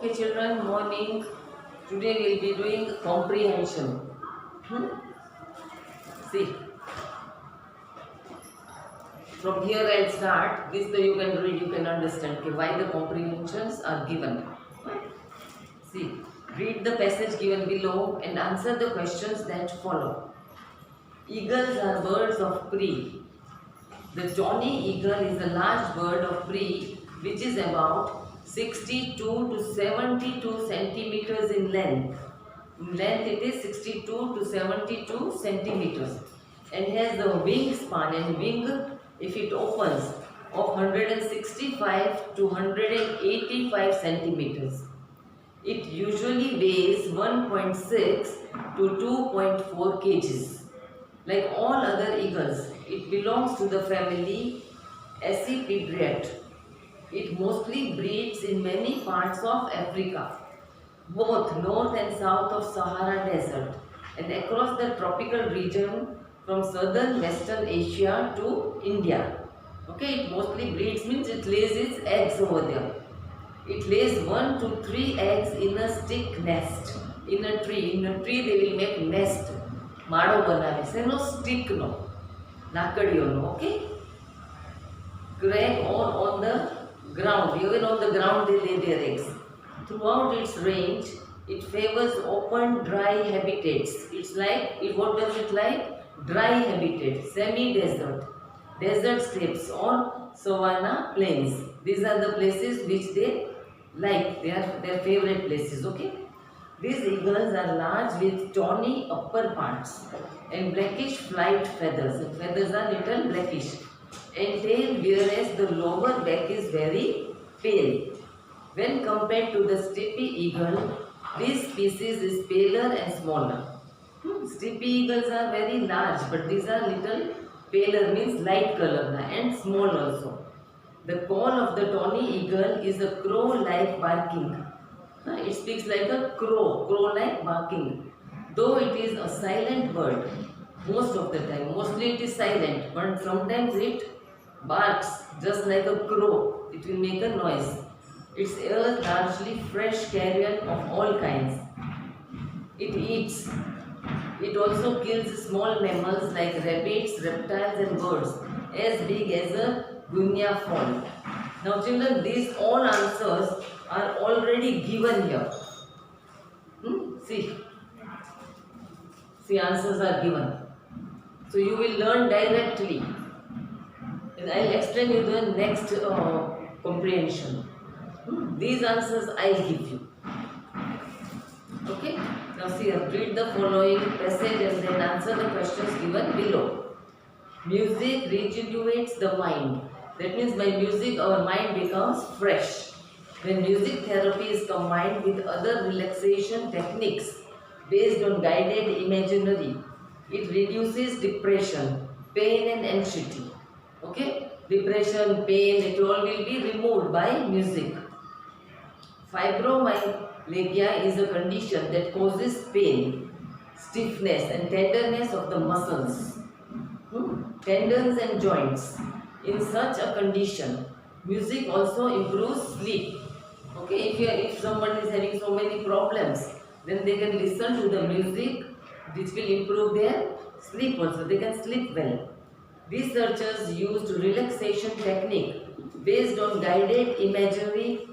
Okay, children, morning. Today we'll be doing comprehension. See, from here I'll start. This so you can read, you can understand okay, why the comprehensions are given. See, read the passage given below and answer the questions that follow. Eagles are birds of prey. The tawny eagle is a large bird of prey which is about 62 to 72 centimeters in length. In length it is 62 to 72 centimeters and has the wingspan and wing if it opens of 165 to 185 centimeters. It usually weighs 1.6 to 2.4 kgs. Like all other eagles, it belongs to the family Accipedreae. It mostly breeds in many parts of Africa, both north and south of Sahara Desert, and across the tropical region from southern Western Asia to India. Okay, it mostly breeds means it lays its eggs over there. It lays 1 to 3 eggs in a stick nest. In a tree they will make nest. માળો બનાવે છે એનો સ્ટિકનો લાકડીઓનો okay crack on the ground, even on the ground they lay their eggs. Throughout its range it favors open dry habitats. It's like what does it like? Dry habitat, semi desert, desert steppes or savanna plains. These are the places which they like, they are their favorite places. Okay, these eagles are large with tawny upper parts and blackish flight feathers. The feathers are little blackish and tail, whereas the lower back is very pale. When compared to the steppe eagle, this species is paler and smaller. Steppe eagles are very large, but these are little paler, means light color and small also. The call of the tawny eagle is a crow-like barking. It speaks like a crow-like barking. Though it is a silent bird, most of the time, mostly it is silent, but sometimes it barks just like a crow. It will make a noise. It's a largely fresh carrion of all kinds. It eats. It also kills small mammals like rabbits, reptiles and birds as big as a guinea fowl. Now children, these all answers are already given here. See, answers are given. So you will learn directly. And I'll explain you the next comprehension. These answers I'll give you. Okay? Now see, read the following passage and then answer the questions given below. Music rejuvenates the mind. That means by music our mind becomes fresh. When music therapy is combined with other relaxation techniques based on guided imaginary, it reduces depression, pain and anxiety. Okay? Depression, pain, it all will be removed by music. Fibromyalgia is a condition that causes pain, stiffness and tenderness of the muscles, tendons and joints. In such a condition, music also improves sleep. Okay, if someone is having so many problems, then they can listen to the music, which will improve their sleep also. They can sleep well. Researchers used relaxation technique based on guided imagery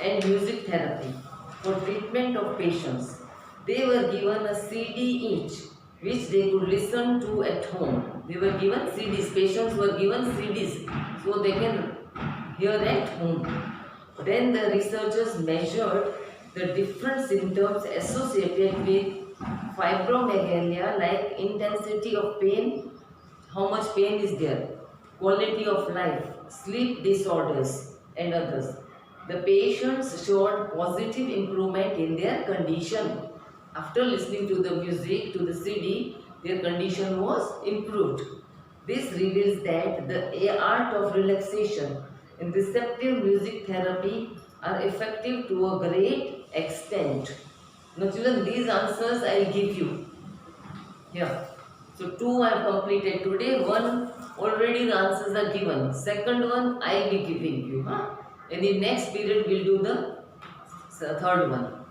and music therapy for treatment of patients. They were given a CD each, which they could listen to at home. They were given CDs. Patients were given CDs so they can hear at home. Then the researchers measured the different symptoms associated with fibromyalgia, like intensity of pain, how much pain is there, quality of life, sleep disorders and others. The patients showed positive improvement in their condition. After listening to the music, to the CD, their condition was improved. This reveals that the art of relaxation and receptive music therapy are effective to a great extent. Now children, these answers I will give you here. So 2 I have completed today, 1 already the answers are given, second one I will be giving you. In the next period we will do the third one.